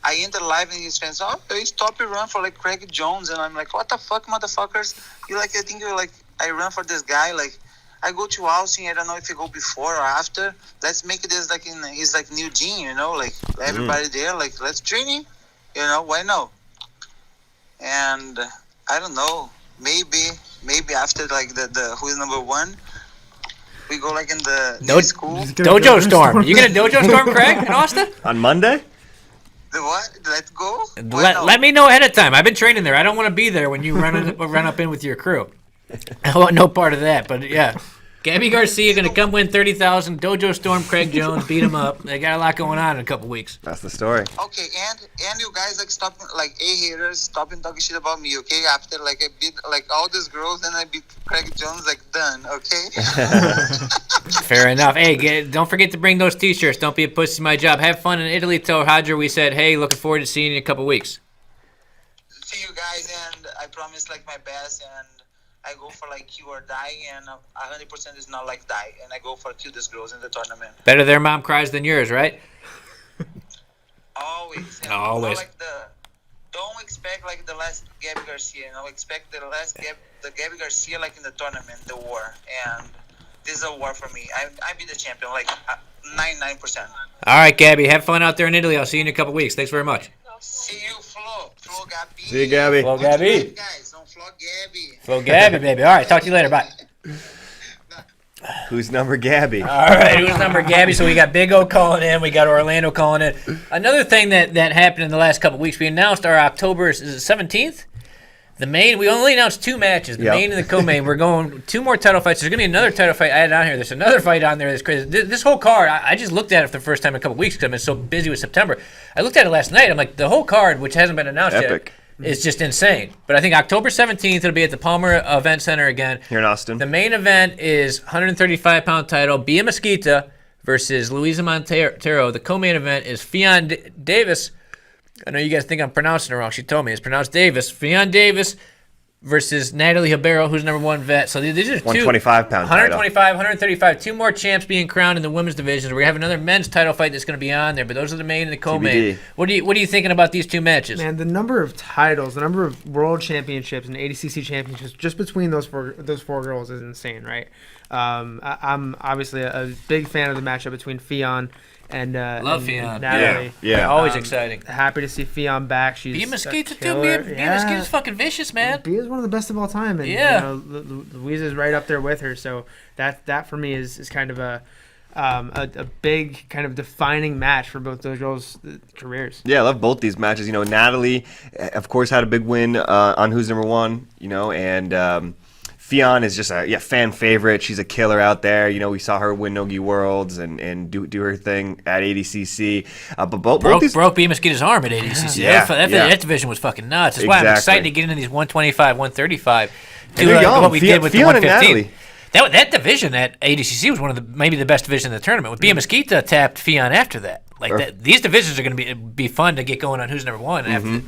[SPEAKER 7] I enter live and his fans, he stop and run for like Craig Jones, and I'm like, what the fuck, motherfuckers? I think you're like, I run for this guy, like I go to Austin, I don't know if you go before or after. Let's make this like in his like new gym, like everybody there, like let's train him, why no? And I don't know, maybe after like the who is number one. We go like in the new school.
[SPEAKER 2] Dojo Storm. You going to Dojo Storm, Craig, in Austin?
[SPEAKER 3] On Monday?
[SPEAKER 7] The what? Let's go. Why no?
[SPEAKER 2] Let me know ahead of time. I've been training there. I don't want to be there when you run up in with your crew. I want no part of that. But yeah, Gabby Garcia going to come win 30,000. Dojo Storm, Craig Jones, beat him up. They got a lot going on in a couple weeks.
[SPEAKER 3] That's the story.
[SPEAKER 7] Okay, and you guys like stop like haters stop and talking shit about me. Okay, after like I beat like all these girls and I beat Craig Jones, like done. Okay.
[SPEAKER 2] Fair enough. Hey, don't forget to bring those T-shirts. Don't be a pussy. My job. Have fun in Italy. Tell Roger we said, hey, looking forward to seeing you in a couple weeks.
[SPEAKER 7] See you guys, and I promise like my best, and I go for like kill or die, and 100% is not like die, and I go for kill these girls in the tournament.
[SPEAKER 2] Better their mom cries than yours, right?
[SPEAKER 7] Always. And
[SPEAKER 2] Always.
[SPEAKER 7] Don't expect like the last Gabby Garcia. Expect the Gabby Garcia like in the tournament, the war, and this is a war for me. I be the champion, like 99%.
[SPEAKER 2] All right, Gabby. Have fun out there in Italy. I'll see you in a couple weeks. Thanks very much.
[SPEAKER 7] See you, Flo Gabby.
[SPEAKER 3] See you, Gabby.
[SPEAKER 2] Flo Gabby.
[SPEAKER 7] Guys, don't Flo Gabby.
[SPEAKER 2] Flo Gabby, baby. All right, talk to you later. Bye.
[SPEAKER 3] Who's number Gabby?
[SPEAKER 2] All right, who's number Gabby? So we got Big O calling in. We got Orlando calling in. Another thing that happened in the last couple of weeks, we announced our October, is it 17th? The main, we only announced two matches, the main and the co-main. We're going two more title fights. There's going to be another title fight added on here. There's another fight on there that's crazy. This whole card, I just looked at it for the first time in a couple of weeks because I've been so busy with September. I looked at it last night. I'm like, the whole card, which hasn't been announced
[SPEAKER 3] Epic.
[SPEAKER 2] yet, is just insane. But I think October 17th, it'll be at the Palmer Event Center again.
[SPEAKER 3] Here in Austin.
[SPEAKER 2] The main event is 135-pound title, Bia Mesquita versus Luisa Montero. The co-main event is Fionn Davis. I know you guys think I'm pronouncing it wrong. She told me it's pronounced Davis. Fionn Davis versus Natalie Hibero, who's number 1 vet. So these are
[SPEAKER 3] 125 pound
[SPEAKER 2] 125, 135. 2 more champs being crowned in the women's divisions. We have another men's title fight that's going to be on there, but those are the main and the co-main. What are you thinking about these 2 matches?
[SPEAKER 5] Man, the number of titles, the number of world championships and ADCC championships just between those four girls is insane, right? I'm obviously a big fan of the matchup between Fionn and
[SPEAKER 2] Love Fionn.
[SPEAKER 5] Natalie.
[SPEAKER 3] Yeah.
[SPEAKER 2] Always exciting.
[SPEAKER 5] Happy to see Fionn back. She's
[SPEAKER 2] Bia Mesquita's
[SPEAKER 5] killer.
[SPEAKER 2] fucking vicious, man.
[SPEAKER 5] Bia's one of the best of all time, and
[SPEAKER 2] Yeah.
[SPEAKER 5] Louisa's right up there with her. So that for me is kind of a big kind of defining match for both those girls' careers.
[SPEAKER 3] Yeah, I love both these matches. Natalie, of course, had a big win on Who's Number One. And Fionn is just a fan favorite. She's a killer out there. We saw her win Nogi Worlds and do her thing at ADCC. But both these
[SPEAKER 2] broke Bia Mesquita's arm at ADCC.
[SPEAKER 3] Yeah,
[SPEAKER 2] That division was fucking nuts. That's why I'm excited to get into these 125, 135. What we did with the 115. That division at ADCC was one of maybe the best division in the tournament. With Bia Mesquita tapped Fionn after that. These divisions are going to be fun to get going on Who's Number One after.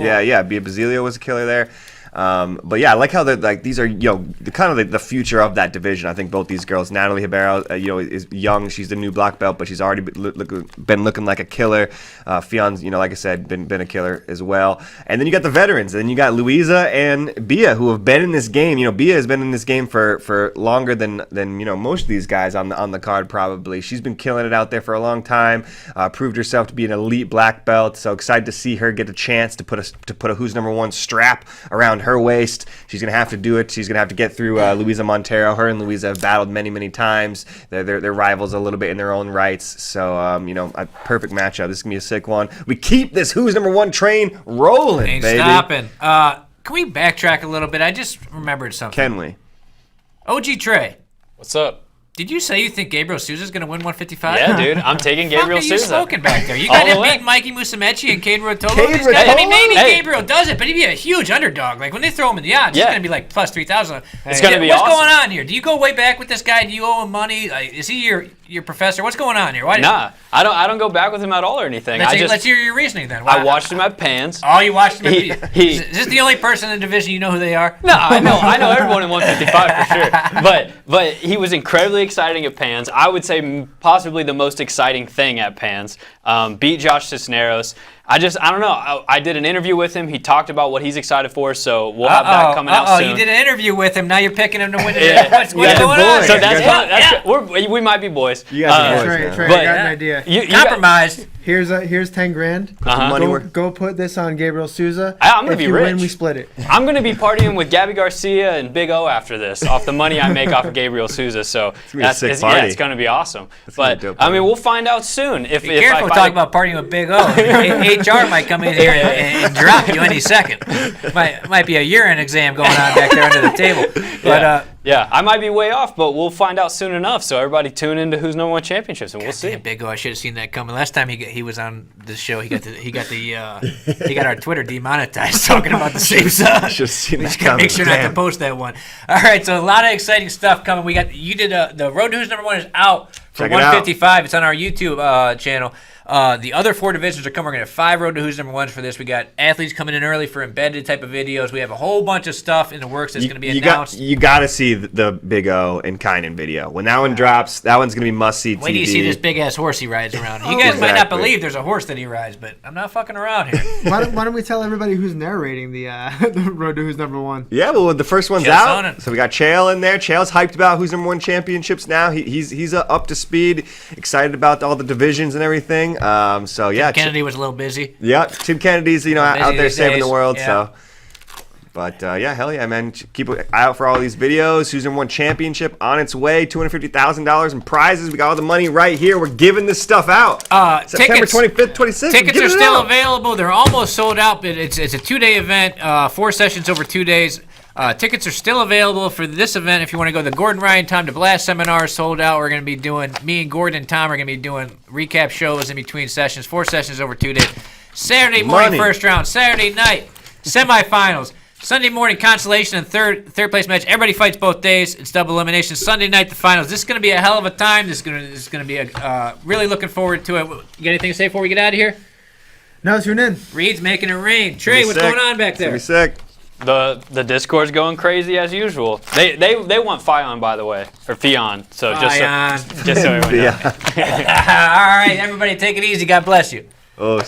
[SPEAKER 3] Yeah. Bia Basilio was a killer there. But yeah, I like how these are the future of that division. I think both these girls, Natalie Hibero, is young. She's the new black belt, but she's already been looking like a killer. Fionn's, like I said, been a killer as well. And then you got the veterans. And then you got Louisa and Bia, who have been in this game. Bia has been in this game for longer than most of these guys on the card probably. She's been killing it out there for a long time. Proved herself to be an elite black belt. So excited to see her get a chance to put a Who's Number One strap around her waist. She's going to have to do it. She's going to have to get through Louisa Montero. Her and Louisa have battled many, many times. They're rivals a little bit in their own rights. So, a perfect matchup. This is going to be a sick one. We keep this Who's Number One train rolling,
[SPEAKER 2] Ain't
[SPEAKER 3] baby.
[SPEAKER 2] stopping. Can we backtrack a little bit? I just remembered something.
[SPEAKER 3] Can we?
[SPEAKER 2] OG Trey.
[SPEAKER 4] What's up?
[SPEAKER 2] Did you say you think Gabriel Souza is going to win 155?
[SPEAKER 4] Yeah, dude. I'm taking Gabriel Souza.
[SPEAKER 2] What are you smoking back there? You got to beat Mikey Musumeci and Cade Rotolo? Maybe Gabriel does it, but he'd be a huge underdog. Like, when they throw him in the odds, it's going to be like plus 3,000.
[SPEAKER 4] It's going to be
[SPEAKER 2] What's
[SPEAKER 4] awesome.
[SPEAKER 2] going on here? Do you go way back with this guy? Do you owe him money? Like, is he your professor? What's going on here?
[SPEAKER 4] Nah, I don't go back with him at all or anything.
[SPEAKER 2] Let's hear your reasoning then.
[SPEAKER 4] I watched him at Pans.
[SPEAKER 2] Oh, you watched him? Is this the only person in the division you know who they are?
[SPEAKER 4] No, I know everyone in 155 for sure. But he was incredibly exciting at Pans. I would say possibly the most exciting thing at Pans. Beat Josh Cisneros. I don't know. I did an interview with him. He talked about what he's excited for, so we'll have that coming out soon.
[SPEAKER 2] You did an interview with him. Now you're picking him to win. What's
[SPEAKER 3] going on?
[SPEAKER 4] So we might be boys.
[SPEAKER 3] You guys are boys.
[SPEAKER 5] Trey, I got an idea.
[SPEAKER 2] Compromised.
[SPEAKER 5] Here's $10,000. Go put this on Gabriel Souza.
[SPEAKER 4] I'm gonna be rich.
[SPEAKER 5] If you win, we split it.
[SPEAKER 4] I'm gonna be partying with Gabby Garcia and Big O after this, off the money I make off of Gabriel Souza. So it's gonna be awesome. But we'll find out soon.
[SPEAKER 2] Be careful talking about partying with Big O. HR might come in here and drop you any second. Might be a urine exam going on back there under the table. But
[SPEAKER 4] I might be way off, but we'll find out soon enough. So everybody tune into Who's Number One Championships, and we'll see.
[SPEAKER 2] Big O, I should have seen that coming. Last time he was on this show, he got our Twitter demonetized talking about the same stuff.
[SPEAKER 3] Should have seen that coming.
[SPEAKER 2] Make sure not to post that one. All right, so a lot of exciting stuff coming. You did the Road to Who's Number One is out for 155. It's on our YouTube channel. The other 4 divisions are coming. We're going to have 5 Road to Who's Number Ones for this. We got athletes coming in early for embedded type of videos. We have a whole bunch of stuff in the works that's going to be announced.
[SPEAKER 3] You got to see the Big O and Kynan video. When that one drops, that one's going to be must-see TV.
[SPEAKER 2] Wait till you see this big-ass horse he rides around. You guys might not believe there's a horse that he rides, but I'm not fucking around here.
[SPEAKER 5] Why don't we tell everybody who's narrating the Road to Who's Number One?
[SPEAKER 3] Yeah, well, the first one's out. So we got Chael in there. Chael's hyped about Who's Number One championships now. He's up to speed, excited about all the divisions and everything. Tim
[SPEAKER 2] Kennedy was a little busy.
[SPEAKER 3] Yeah, Tim Kennedy's out there saving the world.
[SPEAKER 2] Yeah.
[SPEAKER 3] So, but hell yeah, man! Keep an eye out for all these videos. Who's Number One championship on its way. $250,000 in prizes. We got all the money right here. We're giving this stuff out. September 25th, 26th.
[SPEAKER 2] Tickets are still available. They're almost sold out. But it's a 2-day event. 4 sessions over 2 days. Tickets are still available for this event. If you want to go to the Gordon Ryan Time to Blast seminar, sold out. We're going to be doing, me and Gordon and Tom are going to be doing recap shows in between sessions. 4 sessions over 2 days. Saturday morning, first round. Saturday night, semifinals. Sunday morning, consolation and third place match. Everybody fights both days. It's double elimination. Sunday night, the finals. This is going to be a hell of a time. This is going to be really looking forward to it. You got anything to say before we get out of here?
[SPEAKER 5] No, tune in.
[SPEAKER 2] Reed's making it rain. Trey, what's going on back there?
[SPEAKER 3] It's going to be sick.
[SPEAKER 4] The Discord's going crazy as usual. They want Fion, by the way, or Fion. So just so everyone knows.
[SPEAKER 3] Yeah.
[SPEAKER 2] All right, everybody, take it easy. God bless you.
[SPEAKER 3] Oh.